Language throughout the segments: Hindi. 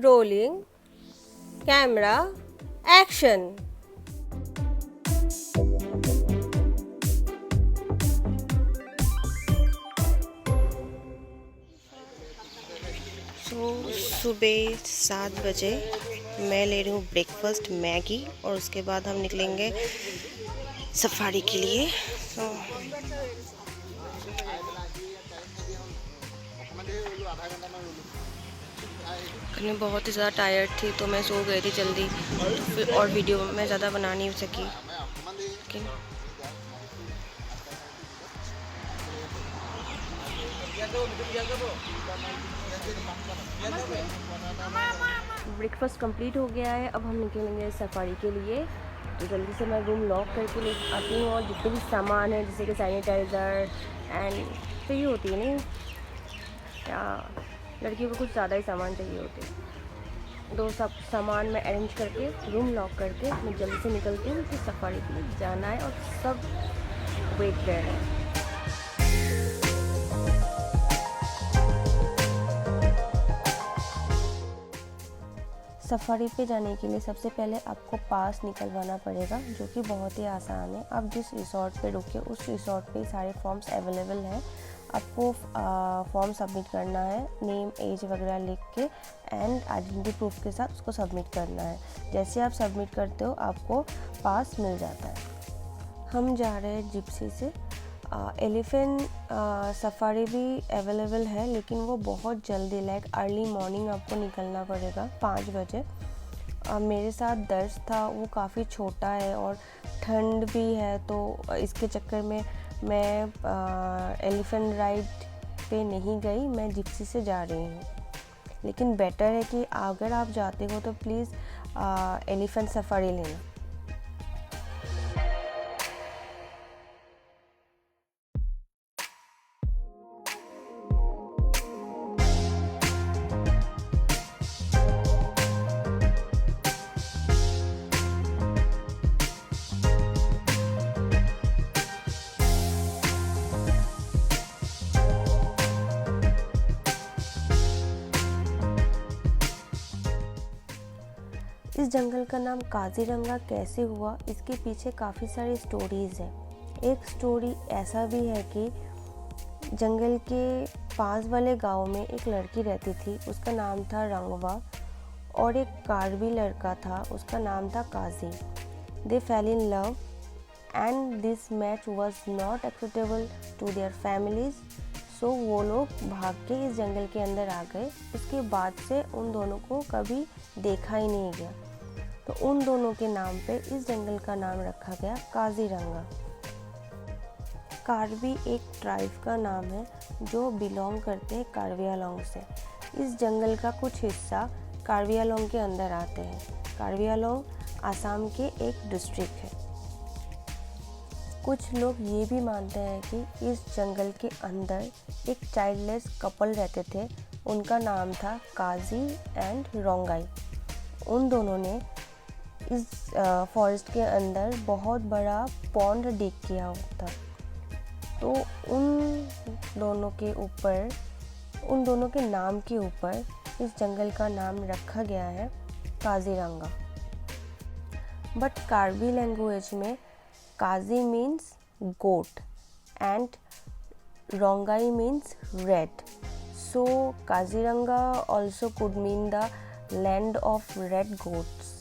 Rolling camera action. सुबह 7 बजे मैं ले रही हूँ ब्रेकफास्ट मैगी और उसके बाद हम निकलेंगे सफारी के लिए। मैं बहुत ही ज़्यादा टायर्ड थी तो मैं सो गई थी जल्दी, तो फिर और वीडियो मैं ज़्यादा बना नहीं सकी। ब्रेकफास्ट कंप्लीट हो गया है, अब हम निकलेंगे सफारी के लिए। तो जल्दी से मैं रूम लॉक करके ले आती हूँ और जितने भी सामान है जैसे कि सैनिटाइज़र एंड चाहिए होती है नहीं, या लड़कियों को कुछ ज़्यादा ही सामान चाहिए होते हैं, तो सब सामान मैं अरेंज करके रूम लॉक करके मैं जल्दी से निकलती हूँ कि सफारी के लिए जाना है और सब वेट कर रहे हैं। सफारी पे जाने के लिए सबसे पहले आपको पास निकलवाना पड़ेगा, जो कि बहुत ही आसान है। आप जिस रिसोर्ट पे रुके उस रिसोर्ट पे सारे फॉर्म्स अवेलेबल हैं। आपको फॉर्म सबमिट करना है, नेम एज वगैरह लिख के एंड आइडेंटिटी प्रूफ के साथ उसको सबमिट करना है। जैसे आप सबमिट करते हो आपको पास मिल जाता है। हम जा रहे हैं जिप्सी से। एलिफेंट सफारी भी अवेलेबल है, लेकिन वो बहुत जल्दी लाइक अर्ली मॉर्निंग आपको निकलना पड़ेगा 5 बजे। मेरे साथ दर्श था, वो काफ़ी छोटा है और ठंड भी है, तो इसके चक्कर में मैं एलिफेंट राइड पे नहीं गई, मैं जिप्सी से जा रही हूँ। लेकिन बेटर है कि अगर आप जाते हो तो प्लीज़ एलिफेंट सफारी लेना। इस जंगल का नाम काजीरंगा कैसे हुआ, इसके पीछे काफ़ी सारी स्टोरीज़ हैं। एक स्टोरी ऐसा भी है कि जंगल के पास वाले गांव में एक लड़की रहती थी, उसका नाम था रंगवा, और एक कार्बी लड़का था, उसका नाम था Kazi. They fell in love and this match was not acceptable to their families, so वो लोग भाग के इस जंगल के अंदर आ गए। उसके बाद से उन दोनों को कभी देखा ही नहीं गया, तो उन दोनों के नाम पे इस जंगल का नाम रखा गया काजीरंगा। कार्बी एक ट्राइब का नाम है जो बिलोंग करते हैं कार्बी आंलोंग से। इस जंगल का कुछ हिस्सा कार्बी आंलोंग के अंदर आते हैं। कार्बी आंलोंग आसाम के एक डिस्ट्रिक्ट है। कुछ लोग ये भी मानते हैं कि इस जंगल के अंदर एक चाइल्डलेस कपल रहते थे, उनका नाम था काजी एंड रोंगाई। उन दोनों ने इस फॉरेस्ट के अंदर बहुत बड़ा पॉन्ड डिग किया था, तो उन दोनों के नाम के ऊपर इस जंगल का नाम रखा गया है काजीरंगा। बट कार्बी लैंग्वेज में kazi means goat and rongai means red, so Kaziranga also could mean the land of red goats.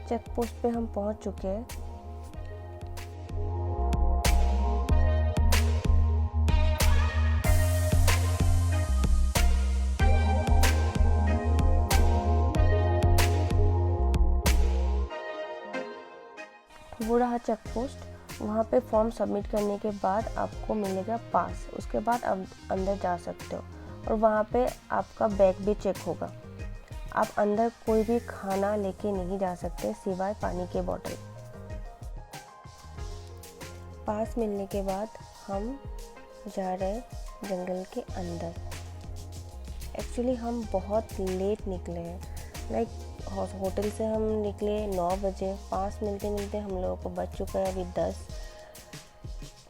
Check post पे हम पहुंच चुके हैं। वो रहा चेक पोस्ट। वहाँ पे फॉर्म सबमिट करने के बाद आपको मिलेगा पास, उसके बाद आप अंदर जा सकते हो और वहाँ पे आपका बैग भी चेक होगा। आप अंदर कोई भी खाना लेके नहीं जा सकते सिवाय पानी के बोतल। पास मिलने के बाद हम जा रहे जंगल के अंदर। एक्चुअली हम बहुत लेट निकले हैं। लाइक होटल से हम निकले 9 बजे, 5 मिलते मिलते हम लोगों को बज चुका है अभी 10।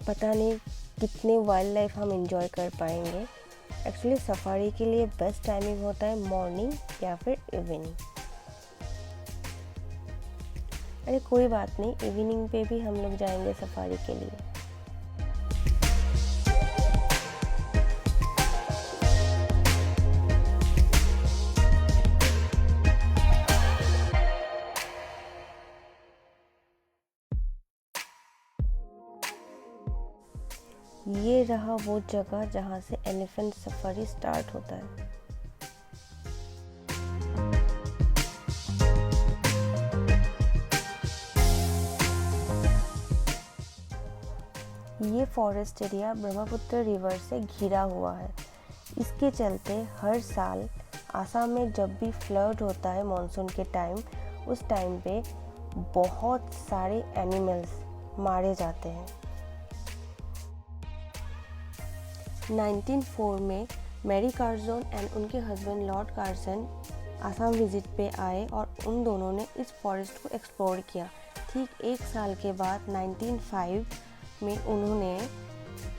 पता नहीं कितने वाइल्ड लाइफ हम इंजॉय कर पाएंगे। एक्चुअली सफारी के लिए बेस्ट टाइमिंग होता है मॉर्निंग या फिर इवनिंग। अरे कोई बात नहीं, इवनिंग पे भी हम लोग जाएंगे सफारी के लिए। ये रहा वो जगह जहाँ से एलिफेंट सफारी स्टार्ट होता है। ये फॉरेस्ट एरिया ब्रह्मपुत्र रिवर से घिरा हुआ है। इसके चलते हर साल आसाम में जब भी फ्लड होता है मॉनसून के टाइम, उस टाइम पे बहुत सारे एनिमल्स मारे जाते हैं। 1904 में मैरी कार्जन एंड उनके husband Lord Carson Assam visit पे आए और उन दोनों ने इस फॉरेस्ट को एक्सप्लोर किया। ठीक एक साल के बाद 1905 में उन्होंने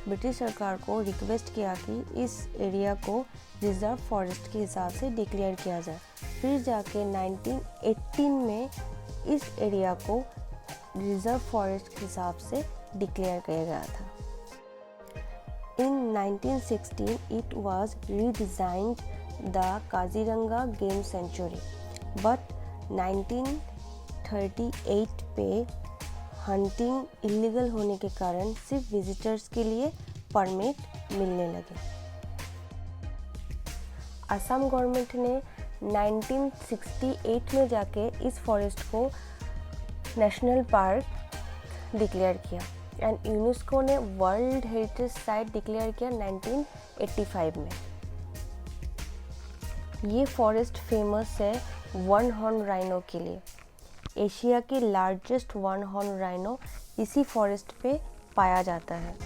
ब्रिटिश सरकार को रिक्वेस्ट किया कि इस एरिया को रिजर्व फॉरेस्ट के हिसाब से डिक्लेयर किया जाए। फिर जाके 1918 में इस एरिया को रिजर्व फॉरेस्ट के हिसाब से डिक्लेयर किया गया था। In 1916, it was redesigned the Kaziranga Game Sanctuary, but 1938 पे हंटिंग इलीगल होने के कारण सिर्फ विजिटर्स के लिए परमिट मिलने लगे। असम गवर्नमेंट ने 1968 में जाके इस फॉरेस्ट को नेशनल पार्क डिक्लेयर किया एंड यूनेस्को ने वर्ल्ड हेरिटेज साइट डिक्लेयर किया 1985 में। ये फॉरेस्ट फेमस है वन हॉर्न राइनो के लिए। एशिया की लार्जेस्ट वन हॉर्न राइनो इसी फॉरेस्ट पे पाया जाता है।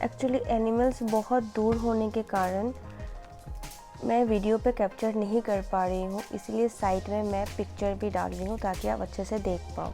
एक्चुअली एनिमल्स बहुत दूर होने के कारण मैं वीडियो पे कैप्चर नहीं कर पा रही हूँ, इसलिए साइड में मैं पिक्चर भी डाल रही हूँ ताकि आप अच्छे से देख पाओ।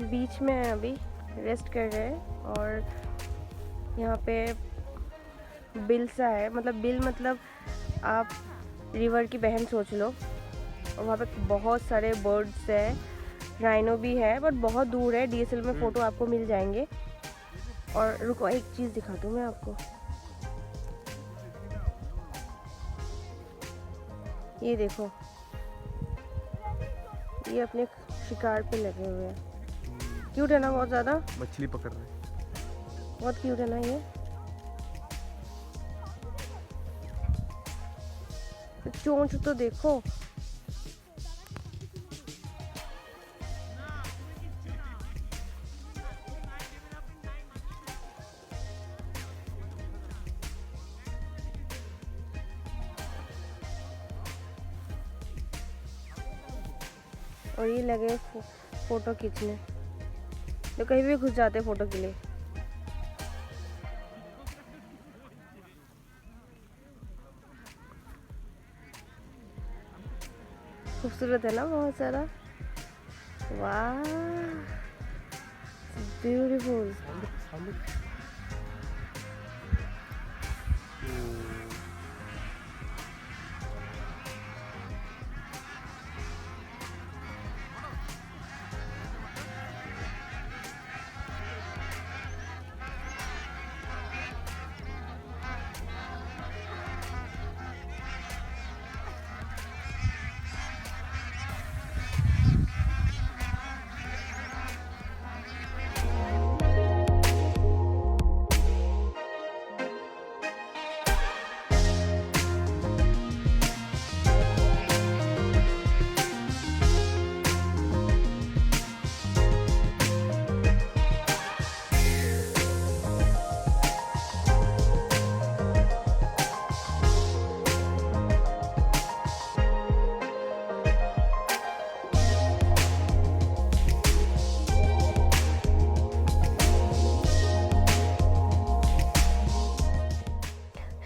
बीच में अभी रेस्ट कर रहे हैं और यहाँ पे बिल सा है, मतलब बिल मतलब आप रिवर की बहन सोच लो। और वहाँ पे बहुत सारे बर्ड्स है, राइनो भी है बट बहुत दूर है। DSL में फ़ोटो आपको मिल जाएंगे। और रुको एक चीज़ दिखा दूँ मैं आपको, ये देखो ये अपने शिकार पे लगे हुए हैं। क्यूट है ना बहुत ज़्यादा, मछली पकड़ रहे हैं। बहुत क्यूट है ना ये। चोंच तो देखो, और ये लगे फोटो खींचने, तो कहीं भी घुस जाते फोटो के लिए। खूबसूरत है ना बहुत सारा, वाह ब्यूटीफुल।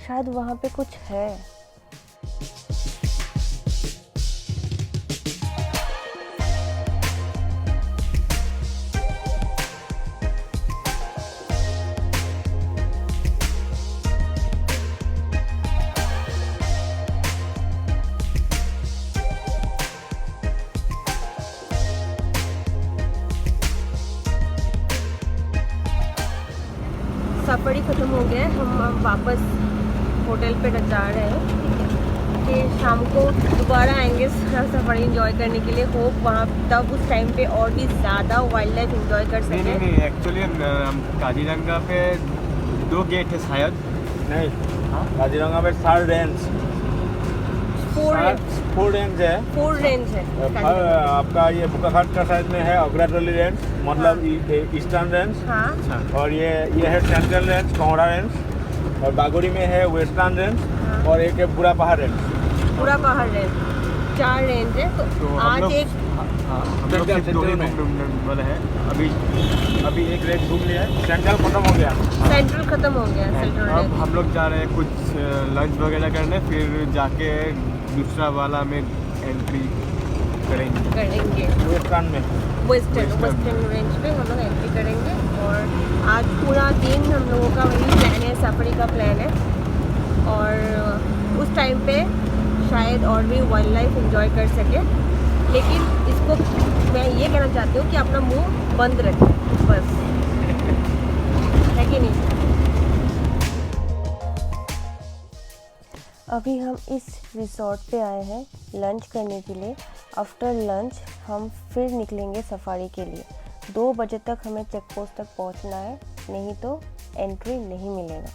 शायद वहाँ पे कुछ है। सफारी ख़त्म हो गया है, हम वापस होटल पे जा रहे हैं। ठीक है, कि शाम को दोबारा आएंगे सफारी एंजॉय करने के लिए। होप वहाँ तब उस टाइम पे और भी ज़्यादा वाइल्ड लाइफ एंजॉय कर सकें। नहीं एक्चुअली काजीरंगा पे 2 गेट है शायद। नहीं, काजीरंगा में 4 रेंज, 4 रेंज है। 4 रेंज है। आपका ये बुकाघाट का साइड में है अग्राटोली रेंज, मतलब ईस्टर्न रेंज। हाँ। और ये है सेंट्रल रेंज कोहरा रेंज, और बागोरी में है वेस्टर्न रेंज। हाँ। और एक है बुरा पहाड़ रेंज। बुरा पहाड़ रेंज, 4 रेंज है। तो आज एक हम लोग सिर्फ 2 ही घूमने वाले हैं अभी एक रेंज घूम लिया है, सेंट्रल खत्म हो गया। सेंट्रल खत्म हो गया, सेंट्रल अब रेंज। हम लोग जा रहे हैं कुछ लंच वगैरह करने, फिर जाके दूसरा वाला में एंट्री करेंगे वेस्टर्न रेंज पे हम लोग एंट्री करेंगे। और आज पूरा दिन हम लोगों का वही प्लान है, सफारी का प्लान है। और उस टाइम पे शायद और भी वाइल्ड लाइफ एंजॉय कर सके। लेकिन इसको मैं ये कहना चाहती हूँ कि अपना मुंह बंद रखें बस, है कि नहीं। अभी हम इस रिसोर्ट पे आए हैं लंच करने के लिए। आफ्टर लंच हम फिर निकलेंगे सफारी के लिए। 2 बजे तक हमें चेक पोस्ट तक पहुंचना है, नहीं तो एंट्री नहीं मिलेगा।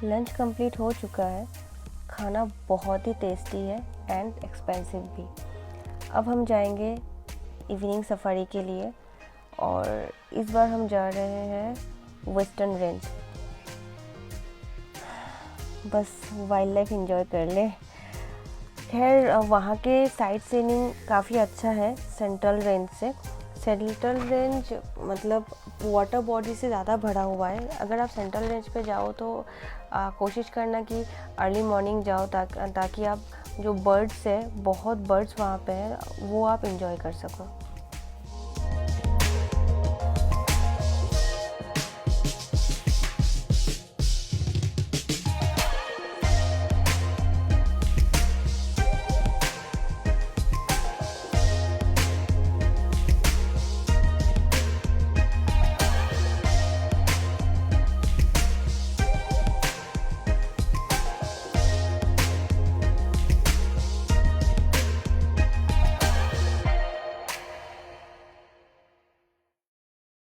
लंच कंप्लीट हो चुका है। खाना बहुत ही टेस्टी है एंड एक्सपेंसिव भी। अब हम जाएंगे इवनिंग सफारी के लिए। और इस बार हम जा रहे हैं वेस्टर्न रेंज, बस वाइल्ड लाइफ एंजॉय कर ले। खैर वहाँ के साइट सीइंग काफ़ी अच्छा है सेंट्रल रेंज से। सेंट्रल रेंज मतलब वाटर बॉडी से ज़्यादा भरा हुआ है। अगर आप सेंट्रल रेंज पे जाओ तो कोशिश करना कि अर्ली मॉर्निंग जाओ ताकि आप जो बर्ड्स है, बहुत बर्ड्स वहाँ पे हैं, वो आप इंजॉय कर सको।